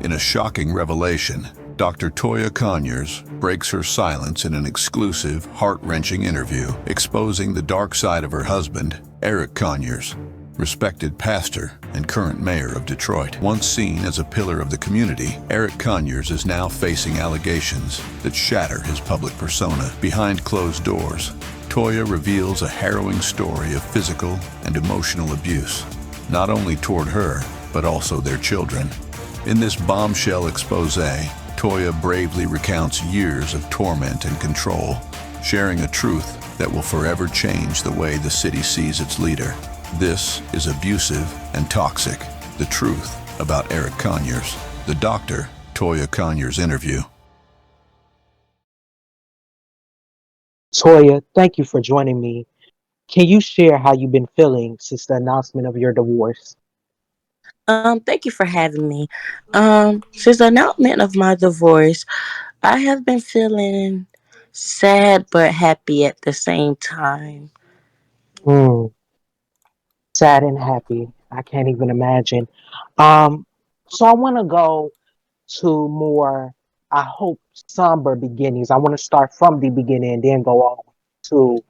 In a shocking revelation, Dr. Toya Conyers breaks her silence in an exclusive, heart-wrenching interview, exposing the dark side of her husband, Eric Conyers, respected pastor and current mayor of Detroit. Once seen as a pillar of the community, Eric Conyers is now facing allegations that shatter his public persona. Behind closed doors, Toya reveals a harrowing story of physical and emotional abuse, not only toward her, but also their children. In this bombshell expose, Toya bravely recounts years of torment and control, sharing a truth that will forever change the way the city sees its leader. This is Abusive and Toxic, the truth about Eric Conyers. The Dr. Toya Conyers interview. Toya, thank you for joining me. Can you share how you've been feeling since the announcement of your divorce? Thank you for having me. Since the announcement of my divorce, I have been feeling sad but happy at the same time. Mm, sad and happy. I can't even imagine. Um, so I want to go to more, I hope, somber beginnings. I want to start from the beginning and then go on to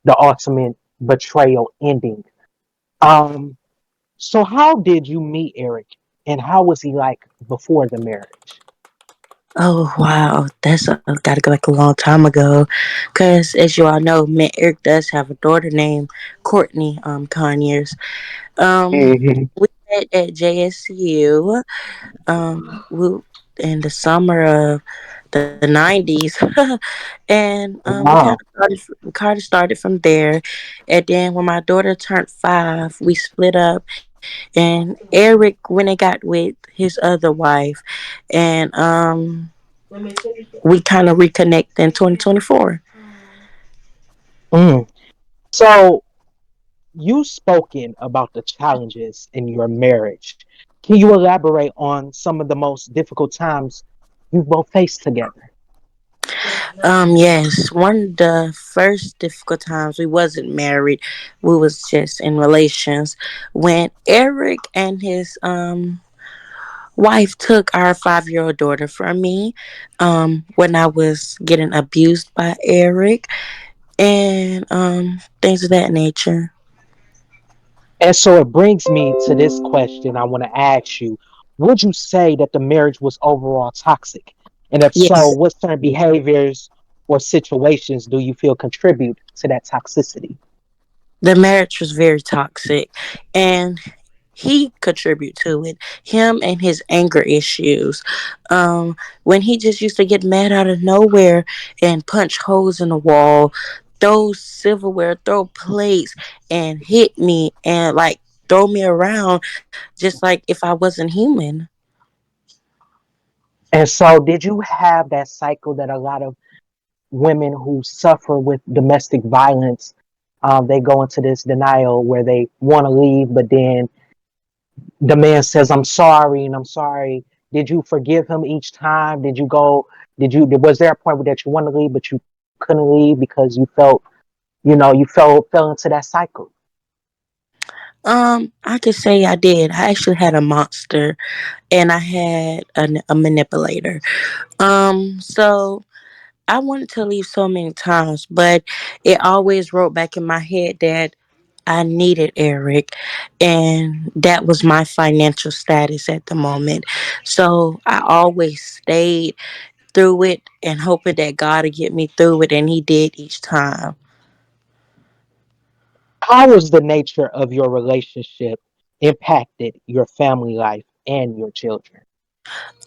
the ultimate betrayal ending. Um, so how did you meet Eric, and how was he like before the marriage? Oh wow, that's gotta go back a long time ago, because as you all know, me and Eric does have a daughter named Courtney Conyers. Um, Hmm. we met at JSU. We in the summer of the '90s, and Wow. we kind of started from there. And then when my daughter turned 5, we split up, and Eric went and got with his other wife, and we kind of reconnect in 2024. Mm. So you've spoken about the challenges in your marriage. Can you elaborate on some of the most difficult times you both faced together? Yes, one of the first difficult times we wasn't married, we was just in relations when Eric and his wife took our 5-year old daughter from me when I was getting abused by Eric and things of that nature. And so it brings me to this question I want to ask you. Would you say that the marriage was overall toxic? And if so, Yes, what certain behaviors or situations do you feel contribute to that toxicity? the marriage was very toxic and he contribute to it. Him and his anger issues. When he just used to get mad out of nowhere and punch holes in the wall, throw silverware, throw plates, and hit me and like throw me around just like if I wasn't human. And so, did you have that cycle that a lot of women who suffer with domestic violence, they go into this denial where they want to leave, but then the man says, "I'm sorry," and I'm sorry. Did you forgive him each time? Did you go? Was there a point where that you wanted to leave, but you couldn't leave because you felt, you fell into that cycle? I could say I did. I actually had a monster and I had a manipulator. So I wanted to leave so many times, but it always wrote back in my head that I needed Eric, and that was my financial status at the moment. So I always stayed through it and hoping that God would get me through it, and He did each time. How was the nature of your relationship impacted your family life and your children?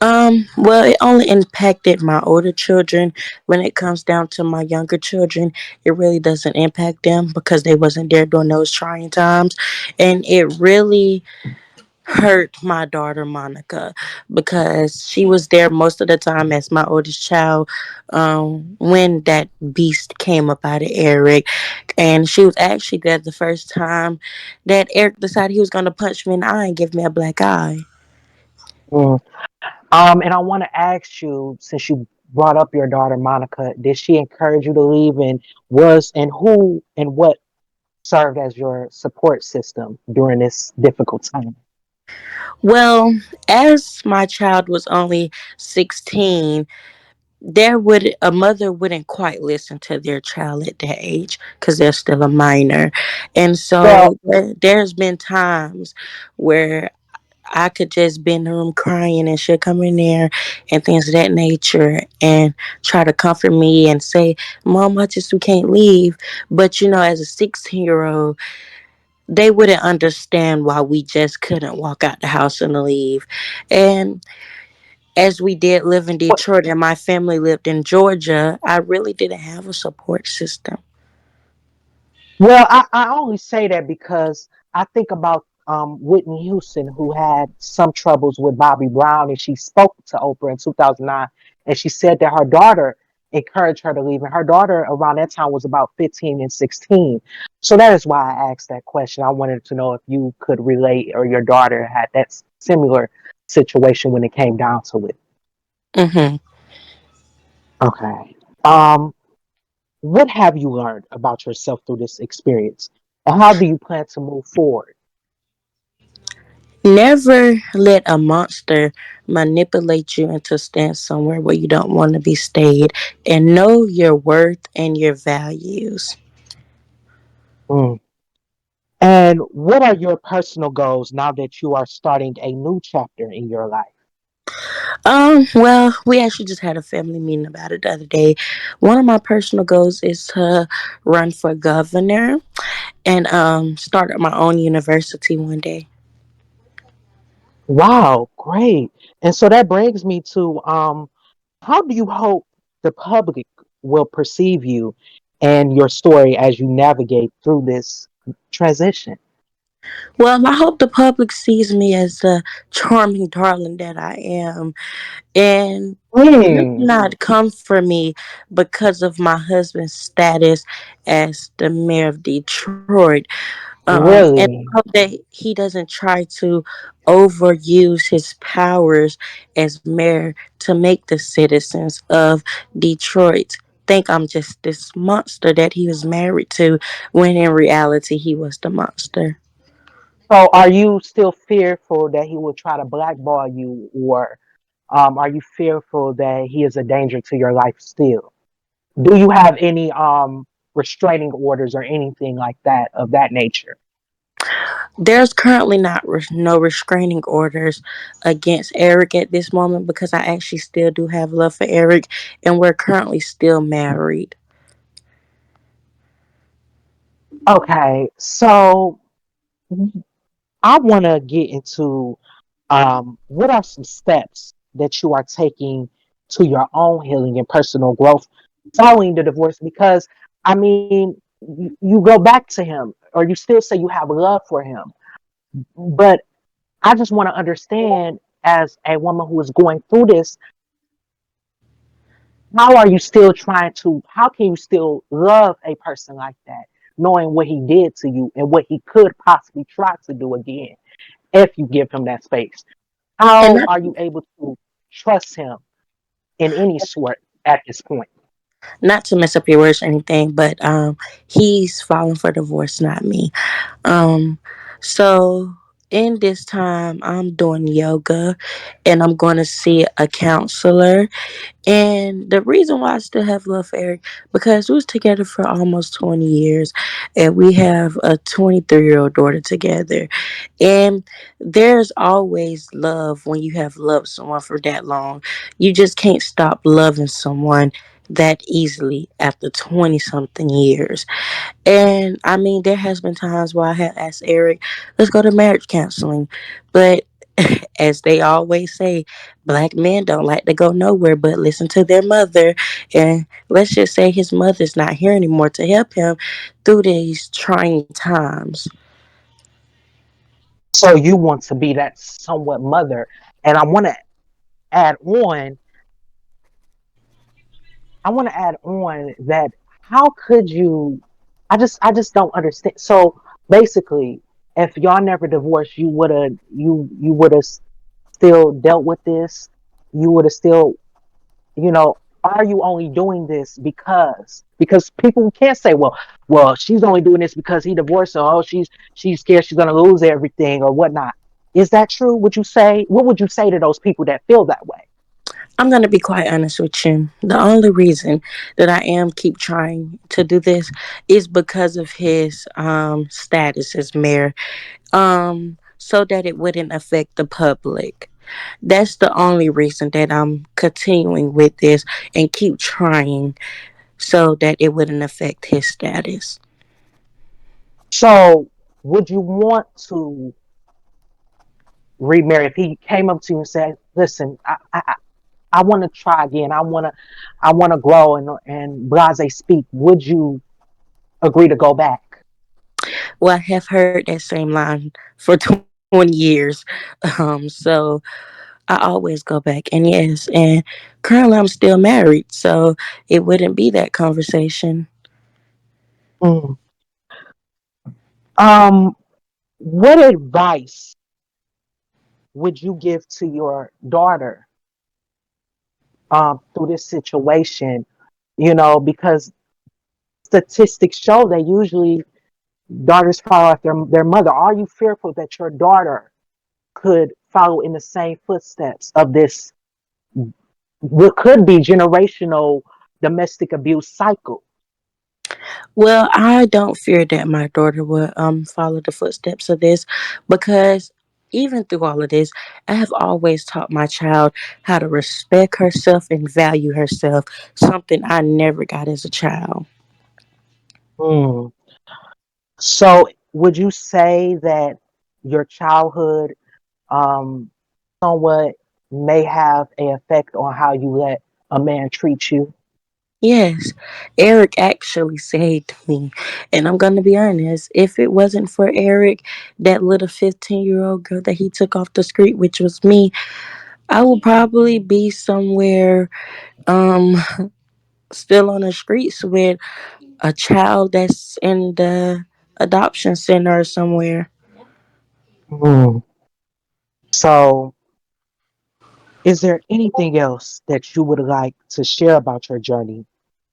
Well, it only impacted my older children. When it comes down to my younger children, it really doesn't impact them because they wasn't there during those trying times, and it really hurt my daughter Monica because she was there most of the time as my oldest child when that beast came up out of Eric, and she was actually there the first time that Eric decided he was going to punch me in the eye and give me a black eye. Mm. And I want to ask you, since you brought up your daughter Monica, did she encourage you to leave, and who and what served as your support system during this difficult time? Well, as my child was only 16, there would a mother wouldn't quite listen to their child at that age because they're still a minor. And Well, so there's been times where I could just be in the room crying and she'll come in there and things of that nature and try to comfort me and say, Mom, I just we can't leave. But as a 16-year-old, they wouldn't understand why we just couldn't walk out the house and leave. And as we did live in Detroit and my family lived in Georgia, I really didn't have a support system. Well, I only say that because I think about Whitney Houston, who had some troubles with Bobby Brown, and she spoke to Oprah in 2009, and she said that her daughter encouraged her to leave, and her daughter around that time was about 15 and 16. So that is why I asked that question. I wanted to know if you could relate or your daughter had that similar situation when it came down to it. Hmm. Okay. Um, what have you learned about yourself through this experience? And how do you plan to move forward? Never let a monster manipulate you into staying somewhere where you don't want to be stayed, and know your worth and your values. Mm. And what are your personal goals now that you are starting a new chapter in your life? Well, we actually just had a family meeting about it the other day. One of my personal goals is to run for governor and start my own university one day. Wow, great. And so that brings me to how do you hope the public will perceive you and your story as you navigate through this transition? Well, I hope the public sees me as the charming darling that I am, and will Mm, not come for me because of my husband's status as the mayor of Detroit. And I really? hope that he doesn't try to overuse his powers as mayor to make the citizens of Detroit think I'm just this monster that he was married to, when in reality he was the monster. So are you still fearful that he will try to blackball you, or are you fearful that he is a danger to your life still? Do you have any restraining orders or anything like that of that nature? There's currently not no restraining orders against Eric at this moment because I actually still do have love for Eric, and we're currently still married. Okay, so I want to get into what are some steps that you are taking to your own healing and personal growth following the divorce? Because I mean, you go back to him, or you still say you have love for him, but I just want to understand, as a woman who is going through this, how are you still trying to, how can you still love a person like that, knowing what he did to you and what he could possibly try to do again if you give him that space? And How not are you able to trust him in any sort at this point? not to mess up your words or anything, but he's filing for divorce, not me. Um, so in this time, I'm doing yoga, and I'm going to see a counselor. And the reason why I still have love for Eric, because we was together for almost 20 years, and we have a 23-year-old daughter together. And there's always love when you have loved someone for that long. You just can't stop loving someone that easily after 20 something years. And I mean, there has been times where I have asked Eric, let's go to marriage counseling. But as they always say, black men don't like to go nowhere but listen to their mother. And let's just say his mother's not here anymore to help him through these trying times. So you want to be that somewhat mother. And add on, I want to add on that how could you, I just don't understand. So basically, if y'all never divorced, you would have still dealt with this. You would have still, you know, are you only doing this because people can't say, well, she's only doing this because he divorced her. Oh, she's scared she's gonna lose everything or whatnot. Is that true? Would you say, what would you say to those people that feel that way? I'm gonna be quite honest with you. The only reason that I am keep trying to do this is because of his status as mayor, so that it wouldn't affect the public. That's the only reason that I'm continuing with this and keep trying so that it wouldn't affect his status. So would you want to remarry if he came up to you and said, listen, I want to try again. I want to grow and blase speak. Would you agree to go back? Well, I have heard that same line for 20 years. So I always go back. And yes, and currently I'm still married. So it wouldn't be that conversation. Mm. Um, what advice would you give to your daughter through this situation? You know, because statistics show that usually daughters follow after their mother. Are you fearful that your daughter could follow in the same footsteps of this, what could be generational domestic abuse cycle? Well, I don't fear that my daughter will follow the footsteps of this because even through all of this, I have always taught my child how to respect herself and value herself, something I never got as a child. Hmm. So, would you say that your childhood um, somewhat may have a effect on how you let a man treat you? Yes, Eric actually saved me. And I'm going to be honest, if it wasn't for Eric, that little 15-year-old girl that he took off the street, which was me, I would probably be somewhere um still on the streets with a child that's in the adoption center or somewhere. Hmm. So, is there anything else that you would like to share about your journey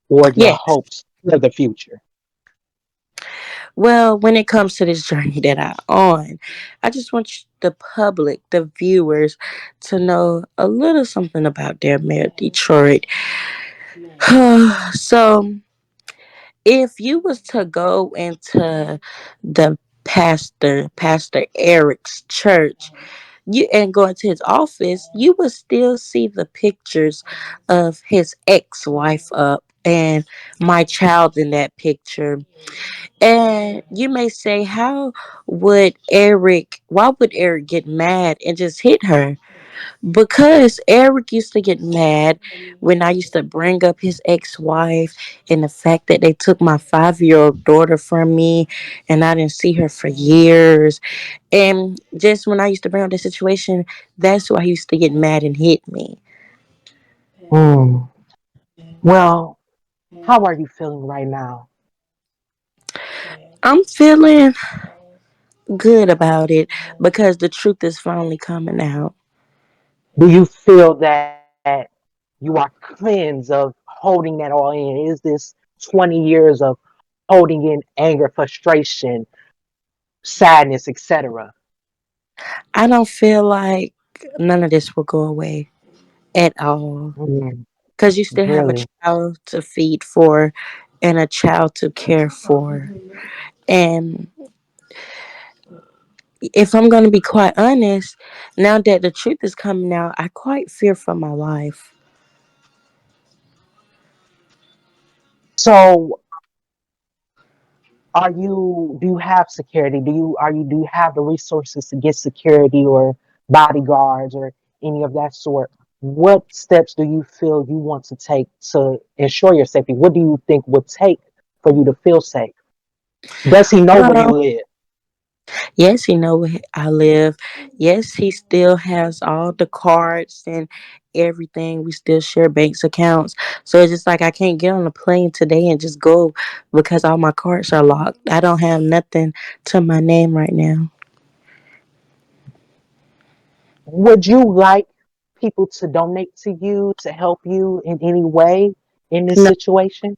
or your Yes. hopes for the future? Well, when it comes to this journey that I'm on, I just want the public, the viewers, to know a little something about their mayor of Detroit. So, if you was to go into the Pastor Eric's church, you and go into his office, you would still see the pictures of his ex-wife up and my child in that picture. And you may say, why would Eric get mad and just hit her? Because Eric used to get mad when I used to bring up his ex wife and the fact that they took my 5-year old daughter from me and I didn't see her for years. And just when I used to bring up the situation, that's why he used to get mad and hit me. Hmm. Well, how are you feeling right now? I'm feeling good about it because the truth is finally coming out. Do you feel that you are cleansed of holding that all in? Is this 20 years of holding in anger, frustration, sadness, etc.? I don't feel like none of this will go away at all. Mm, Because you still have a really? child to feed for and a child to care for. And if I'm going to be quite honest, now that the truth is coming out, I quite fear for my life. So, do you have security? Do you have the resources to get security or bodyguards or any of that sort? What steps do you feel you want to take to ensure your safety? What do you think would take for you to feel safe? Does he know where you Well, live? yes, he know where I live. Yes, he still has all the cards and everything. We still share banks accounts. So it's just like I can't get on a plane today and just go because all my cards are locked. I don't have nothing to my name right now. Would you like people to donate to you to help you in any way in this No, situation?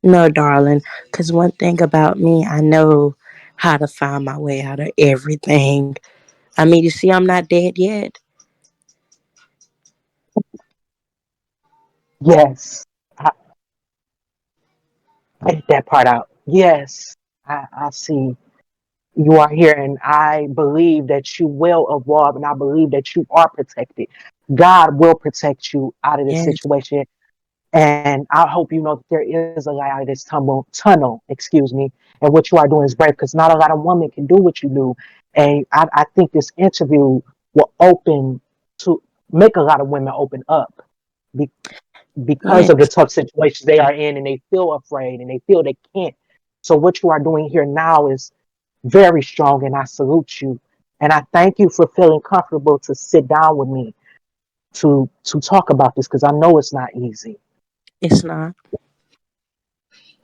no, darling. Because one thing about me, I know how to find my way out of everything. I mean, you see, I'm not dead yet. Yes, I edit that part out. Yes, I see you are here, and I believe that you will evolve, and I believe that you are protected. God will protect you out of this Yes, situation. And I hope you know that there is a light out of this tunnel, excuse me. And what you are doing is brave because not a lot of women can do what you do. And I think this interview will open to make a lot of women open up be, because of the yes, tough situations they are in and they feel afraid and they feel they can't. So what you are doing here now is very strong and I salute you. And I thank you for feeling comfortable to sit down with me to talk about this because I know it's not easy. it's not.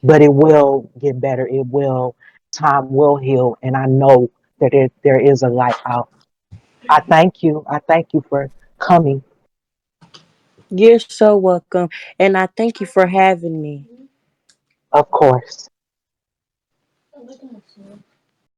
But it will get better. It will, time will heal. And I know that there is a light out. I thank you. I thank you for coming. You're so welcome. And I thank you for having me. Of course.